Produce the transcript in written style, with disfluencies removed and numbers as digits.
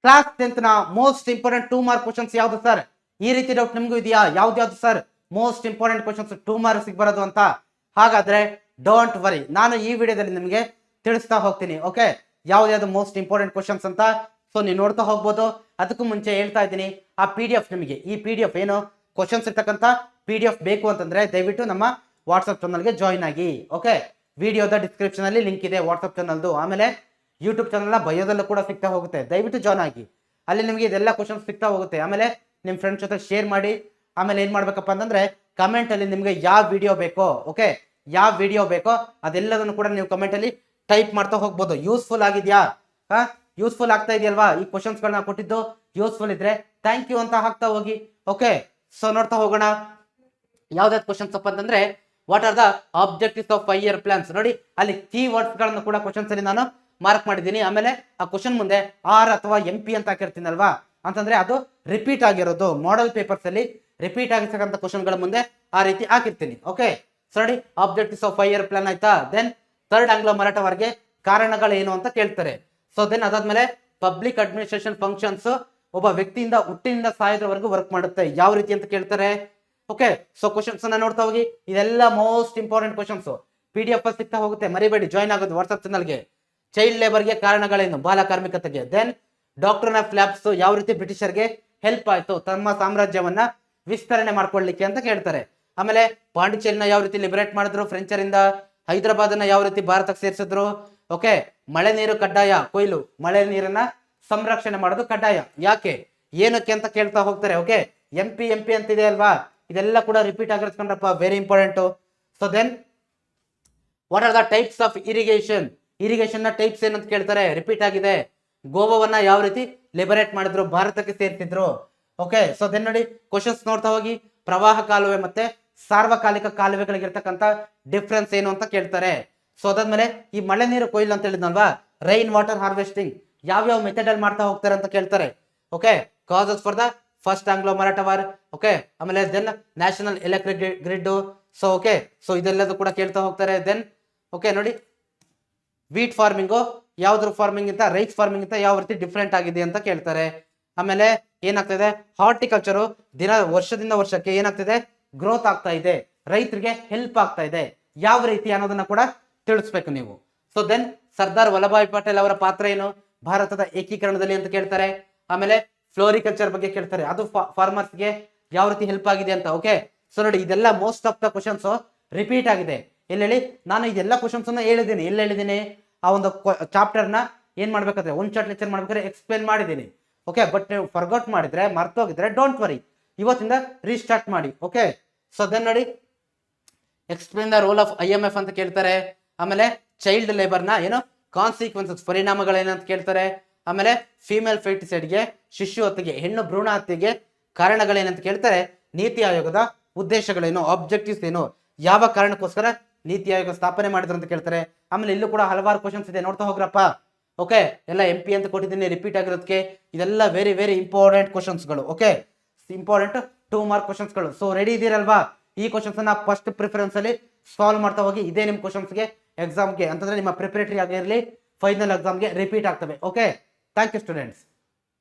Class 10th ನ most important 2 mark questions ಯಾವ್ದು sir? ಈ ರೀತಿ ಡೌಟ್ ನಿಮ್ಗೂ ಇದೆಯಾ? ಯಾವ್ದು sir most important questions 2 marks ಬರೋದು ಅಂತ? ಹಾಗಾದ್ರೆ ಡೋಂಟ್ ವರಿ, ನಾನು ಈ ವಿಡಿಯೋದಲ್ಲಿ ನಿಮಗೆ ತಿಳಿಸ್ತಾ ಹೋಗ್ತೀನಿ. ಓಕೆ, ಯಾವ್ದು ಮೋಸ್ಟ್ ಇಂಪಾರ್ಟೆಂಟ್ ಕ್ವಶನ್ಸ್ ಅಂತ. ಸೊ ನೀವು ನೋಡ್ತಾ ಹೋಗ್ಬೋದು. ಅದಕ್ಕೂ ಮುಂಚೆ ಹೇಳ್ತಾ ಇದ್ದೀನಿ, ಆ PDF ನಿಮಗೆ ಈ PDF ಏನು ಕ್ವಶನ್ಸ್ ಇರ್ತಕ್ಕಂಥ PDF ಬೇಕು ಅಂತಂದ್ರೆ ದಯವಿಟ್ಟು ನಮ್ಮ ವಾಟ್ಸ್ಆಪ್ ಚಾನಲ್ಗೆ ಜಾಯಿನ್ ಆಗಿ. ಓಕೆ, ವಿಡಿಯೋದ ಡಿಸ್ಕ್ರಿಪ್ಷನ್ ಅಲ್ಲಿ ಲಿಂಕ್ ಇದೆ ವಾಟ್ಸ್ಆಪ್ ಚಾನಲ್ದು. ಆಮೇಲೆ ಯೂಟ್ಯೂಬ್ ಚಾನಲ್ನ ಬಯೋದಲ್ಲೂ ಕೂಡ ಸಿಗ್ತಾ ಹೋಗುತ್ತೆ. ದಯವಿಟ್ಟು ಜಾಯ್ನ್ ಆಗಿ, ಅಲ್ಲಿ ನಿಮಗೆ ಇದೆಲ್ಲ ಕ್ವಶನ್ಸ್ ಸಿಗ್ತಾ ಹೋಗುತ್ತೆ. ಆಮೇಲೆ ನಿಮ್ಮ ಫ್ರೆಂಡ್ಸ್ ಜೊತೆ ಶೇರ್ ಮಾಡಿ. ಆಮೇಲೆ ಏನ್ ಮಾಡ್ಬೇಕಪ್ಪ ಅಂತಂದ್ರೆ ಕಮೆಂಟ್ ಅಲ್ಲಿ ನಿಮ್ಗೆ ಯಾವ ವಿಡಿಯೋ ಬೇಕೋ, ಓಕೆ, ಯಾವ ವಿಡಿಯೋ ಬೇಕೋ ಅದೆಲ್ಲದನ್ನು ಕೂಡ ನೀವು ಕಮೆಂಟ್ ಅಲ್ಲಿ ಟೈಪ್ ಮಾಡ್ತಾ ಹೋಗ್ಬೋದು. ಯೂಸ್ಫುಲ್ ಆಗಿದ್ಯಾ? ಯೂಸ್ಫುಲ್ ಆಗ್ತಾ ಇದೆಯಲ್ವಾ? ಈ ಕ್ವಶನ್ಸ್ ಗಳನ್ನ ಕೊಟ್ಟಿದ್ದು ಯೂಸ್ಫುಲ್ ಇದ್ರೆ ಥ್ಯಾಂಕ್ ಯು ಅಂತ ಹಾಕ್ತಾ ಹೋಗಿ. ಓಕೆ, ಸೊ ನೋಡ್ತಾ ಹೋಗೋಣ ಯಾವ್ದಾದ್ರು ಕ್ವಶನ್ಸ್ ಅಪ್ಪ ಅಂತಂದ್ರೆ what are the objectives of 5 year plans. ನೋಡಿ, ಅಲ್ಲಿ ಕೀ ವರ್ಡ್ಸ್ ಗಳನ್ನ ಕೂಡ ಕ್ವಶನ್ಸ್ ಅಲ್ಲಿ ನಾನು ಮಾರ್ಕ್ ಮಾಡಿದ್ದೀನಿ. ಆಮೇಲೆ ಆ ಕ್ವಶನ್ ಮುಂದೆ ಆರ್ ಅಥವಾ MP ಅಂತ ಹಾಕಿರ್ತೀನಲ್ವಾ, ಅಂತಂದ್ರೆ ಅದು ರಿಪೀಟ್ ಆಗಿರೋದು. ಮಾಡೆಲ್ ಪೇಪರ್ಸ್ ಅಲ್ಲಿ ರಿಪೀಟ್ ಆಗಿರ್ತಕ್ಕಂಥ ಕ್ವಶನ್ ಗಳ ಮುಂದೆ ಆ ರೀತಿ ಹಾಕಿರ್ತೀನಿ. ಓಕೆ, ಸೊ ನೋಡಿ, ಆಬ್ಜೆಕ್ಟಿವ್ಸ್ ಆಫ್ 5 year ಪ್ಲಾನ್ ಆಯ್ತಾ. ದೆನ್ ಥರ್ಡ್ ಆಂಗ್ಲೋ ಮರಾಠವರೆಗೆ ಕಾರಣಗಳೇನು ಅಂತ ಕೇಳ್ತಾರೆ. ಸೊ ದೆನ್ ಅದಾದ್ಮೇಲೆ ಪಬ್ಲಿಕ್ ಅಡ್ಮಿನಿಸ್ಟ್ರೇಷನ್ ಫಂಕ್ಷನ್ಸ್ ಒಬ್ಬ ವ್ಯಕ್ತಿಯಿಂದ ಹುಟ್ಟಿನಿಂದ ಸಾಯೋದ್ರವರೆಗೂ ವರ್ಕ್ ಮಾಡುತ್ತೆ, ಯಾವ ರೀತಿ ಅಂತ ಕೇಳ್ತಾರೆ. ಓಕೆ, ಸೊ ಕ್ವಶನ್ಸ್ ಅನ್ನ ನೋಡ್ತಾ ಹೋಗಿ. ಇದೆಲ್ಲ ಮೋಸ್ಟ್ ಇಂಪಾರ್ಟೆಂಟ್ ಕ್ವಶನ್ಸ್ PDF ಅಲ್ಲಿ ಸಿಗ್ತಾ ಹೋಗುತ್ತೆ. ಮರಿಬೇಡಿ, ಜಾಯ್ನ್ ಆಗೋದು ವಾಟ್ಸ್ಆಪ್ ಚಾನಲ್ಗೆ. ಚೈಲ್ಡ್ ಲೇಬರ್ಗೆ ಕಾರಣಗಳೇನು, ಬಾಲ ಕಾರ್ಮಿಕತೆಗೆ. ದೆನ್ ಡಾಕ್ಟ್ರಿನ್ ಆಫ್ ಲ್ಯಾಬ್ಸ್ ಯಾವ ರೀತಿ ಬ್ರಿಟಿಷರ್ಗೆ ಹೆಲ್ಪ್ ಆಯ್ತು ತಮ್ಮ ಸಾಮ್ರಾಜ್ಯವನ್ನ ವಿಸ್ತರಣೆ ಮಾಡ್ಕೊಳ್ಳಿಕ್ಕೆ ಅಂತ ಕೇಳ್ತಾರೆ. ಆಮೇಲೆ ಪಾಂಡಿಚೇರಿನ ಯಾವ ರೀತಿ ಲಿಬರೇಟ್ ಮಾಡಿದ್ರು ಫ್ರೆಂಚರಿಂದ. ಹೈದರಾಬಾದನ್ನ ಯಾವ ರೀತಿ ಭಾರತಕ್ಕೆ ಸೇರಿಸಿದ್ರು. ಓಕೆ, ಮಳೆ ನೀರು ಕಡ್ಡಾಯ ಕೊಯ್ಲು, ಮಳೆ ನೀರನ್ನ ಸಂರಕ್ಷಣೆ ಮಾಡೋದು ಕಡ್ಡಾಯ. ಯಾಕೆ ಏನಕ್ಕೆ ಅಂತ ಕೇಳ್ತಾ ಹೋಗ್ತಾರೆ. ಓಕೆ, MP ಅಂತಿದೆ ಅಲ್ವಾ, ಇದೆಲ್ಲ ಕೂಡ ರಿಪೀಟ್ ಆಗಿರ್ಸ್ಕೊಂಡ್ರಪ್ಪ, very important. So then what are the types of irrigation, irrigation ನ ಟೈಪ್ಸ್ ಏನಂತ ಕೇಳ್ತಾರೆ, ರಿಪೀಟ್ ಆಗಿದೆ. ಗೋವಾವನ್ನ ಯಾವ ರೀತಿ ಲಿಬರೇಟ್ ಮಾಡಿದ್ರು, ಭಾರತಕ್ಕೆ ಸೇರ್ತಿದ್ರು. ಓಕೆ, ಸೊ ದೆನ್ ನೋಡಿ ಕ್ವಶನ್ಸ್ ನೋಡ್ತಾ ಹೋಗಿ. ಪ್ರವಾಹ ಕಾಲುವೆ ಮತ್ತೆ ಸಾರ್ವಕಾಲಿಕ ಕಾಲುವೆಗಳಿಗಿರ್ತಕ್ಕಂಥ ಡಿಫ್ರೆನ್ಸ್ ಏನು ಅಂತ ಕೇಳ್ತಾರೆ. ಸೊ ಅದಾದ್ಮೇಲೆ ಈ ಮಳೆ ನೀರು ಕೊಯ್ಲು ಅಂತ ಹೇಳಿದ್ನಲ್ವಾ, ರೈನ್ ವಾಟರ್ ಹಾರ್ವೆಸ್ಟಿಂಗ್ ಯಾವ್ಯಾವ ಮೆಥಡ್ ಅಲ್ಲಿ ಮಾಡ್ತಾ ಹೋಗ್ತಾರೆ ಅಂತ ಕೇಳ್ತಾರೆ. Okay, causes for the first Anglo Maratha war. Okay, ಆಮೇಲೆ then national electric grid. So okay, so ಇದೆಲ್ಲದೂ ಕೂಡ ಕೇಳ್ತಾ ಹೋಗ್ತಾರೆ. ದೆನ್ ಓಕೆ ನೋಡಿ, ವೀಟ್ ಫಾರ್ಮಿಂಗು ಯಾವ್ದ್ರ ಫಾರ್ಮಿಂಗ್ ಅಂತ ರೈಸ್ ಫಾರ್ಮಿಂಗ್ ಅಂತ ಯಾವ ರೀತಿ ಡಿಫ್ರೆಂಟ್ ಆಗಿದೆ ಅಂತ ಕೇಳ್ತಾರೆ. ಆಮೇಲೆ ಏನಾಗ್ತದೆ, ಹಾರ್ಟಿಕಲ್ಚರು ವರ್ಷದಿಂದ ವರ್ಷಕ್ಕೆ ಏನಾಗ್ತಿದೆ, ಗ್ರೋತ್ ಆಗ್ತಾ ಇದೆ, ರೈತರಿಗೆ ಹೆಲ್ಪ್ ಆಗ್ತಾ ಇದೆ, ಯಾವ ರೀತಿ ಅನ್ನೋದನ್ನ ಕೂಡ ತಿಳಿಸ್ಬೇಕು ನೀವು. ಸೊ ದೆನ್ ಸರ್ದಾರ್ ವಲ್ಲಭಾಯ್ ಪಟೇಲ್ ಅವರ ಪಾತ್ರ ಏನು ಭಾರತದ ಏಕೀಕರಣದಲ್ಲಿ ಅಂತ ಕೇಳ್ತಾರೆ. ಆಮೇಲೆ ಫ್ಲೋರಿಕಲ್ಚರ್ ಬಗ್ಗೆ ಕೇಳ್ತಾರೆ, ಅದು ಫಾರ್ಮರ್ಸ್ಗೆ ಯಾವ ರೀತಿ ಹೆಲ್ಪ್ ಆಗಿದೆ ಅಂತ. ಓಕೆ, ಸೊ ನೋಡಿ, ಇದೆಲ್ಲ most of the questions repeat ಆಗಿದೆ. ಎಲ್ಲೆಲ್ಲಿ ನಾನು ಇದೆಲ್ಲ ಕ್ವಶನ್ಸ್ ಅನ್ನ ಹೇಳಿದ್ದೀನಿ, ಎಲ್ಲಿ ಹೇಳಿದ್ದೀನಿ, ಆ ಒಂದು ಚಾಪ್ಟರ್ ನ ಏನ್ ಮಾಡ್ಬೇಕಾದ್ರೆ ಒಂದ್ ಶಾರ್ಟ್ ಲೆಕ್ಚರ್ ಮಾಡ್ಬೇಕಾದ್ರೆ ಎಕ್ಸ್ಪ್ಲೇನ್ ಮಾಡಿದ್ದೀನಿ. ಓಕೆ, ಬಟ್ ನೀವು ಫರ್ಗೌಟ್ ಮಾಡಿದ್ರೆ, ಮರ್ತೋಗಿದ್ರೆ ಡೋಂಟ್ ವರಿ, ಇವತ್ತಿಂದ ರೀಸ್ಟಾರ್ಟ್ ಮಾಡಿ. ಓಕೆ, ಸೊ ದೆನ್ ನೋಡಿ, explain the role of IMF ಅಂತ ಕೇಳ್ತಾರೆ. ಆಮೇಲೆ ಚೈಲ್ಡ್ ಲೇಬರ್ ನ ಏನು ಕಾನ್ಸಿಕ್ವೆನ್ಸಸ್, ಪರಿಣಾಮಗಳೇನಂತ ಕೇಳ್ತಾರೆ. ಆಮೇಲೆ ಫಿಮೇಲ್ ಫೆರ್ಟಿಸೈಡ್ಗೆ, ಶಿಶು ಹತ್ಯೆಗೆ, ಹೆಣ್ಣು ಭ್ರೂಣ ಹತ್ಯೆಗೆ ಕಾರಣಗಳೇನಂತ ಕೇಳ್ತಾರೆ. ನೀತಿ ಆಯೋಗದ ಉದ್ದೇಶಗಳೇನು, ಆಬ್ಜೆಕ್ಟಿವ್ಸ್ ಏನು, ಯಾವ ಕಾರಣಕ್ಕೋಸ್ಕರ ನೀತಿ ಆಯೋಗ ಸ್ಥಾಪನೆ ಮಾಡಿದ್ರು ಅಂತ ಕೇಳ್ತಾರೆ. ಆಮೇಲೆ ಇಲ್ಲೂ ಕೂಡ ಹಲವಾರು ಕ್ವಶನ್ಸ್ ಇದೆ, ನೋಡ್ತಾ ಹೋಗ್ರಪ್ಪ. ಓಕೆ, ಎಲ್ಲ MP ಅಂತ ಕೊಟ್ಟಿದ್ದೀನಿ ರಿಪೀಟ್ ಆಗಿರೋದಕ್ಕೆ. ಇದೆಲ್ಲ ವೆರಿ ವೆರಿ ಇಂಪಾರ್ಟೆಂಟ್ ಕ್ವಶನ್ಸ್ಗಳು. ಓಕೆ, ಇಂಪಾರ್ಟೆಂಟ್ 2 ಮಾರ್ಕ್ ಕ್ವಶನ್ಸ್ಗಳು. ಸೊ ರೆಡಿ ಇದೀರಲ್ವಾ? ಈ ಕ್ವಶನ್ಸ್ ಅನ್ನ ಫಸ್ಟ್ ಪ್ರಿಫರೆನ್ಸ್ ಅಲ್ಲಿ ಸಾಲ್ವ್ ಮಾಡ್ತಾ ಹೋಗಿ. ಇದೇ ನಿಮ್ ಕ್ವಶನ್ಸ್ಗೆ ಎಕ್ಸಾಮ್ಗೆ ಅಂತಂದ್ರೆ ನಿಮ್ಮ ಪ್ರಿಪರೇಟರಿ ಆಗಿರಲಿ, ಫೈನಲ್ ಎಕ್ಸಾಮ್ಗೆ ರಿಪೀಟ್ ಆಗ್ತವೆ. Okay, thank you students.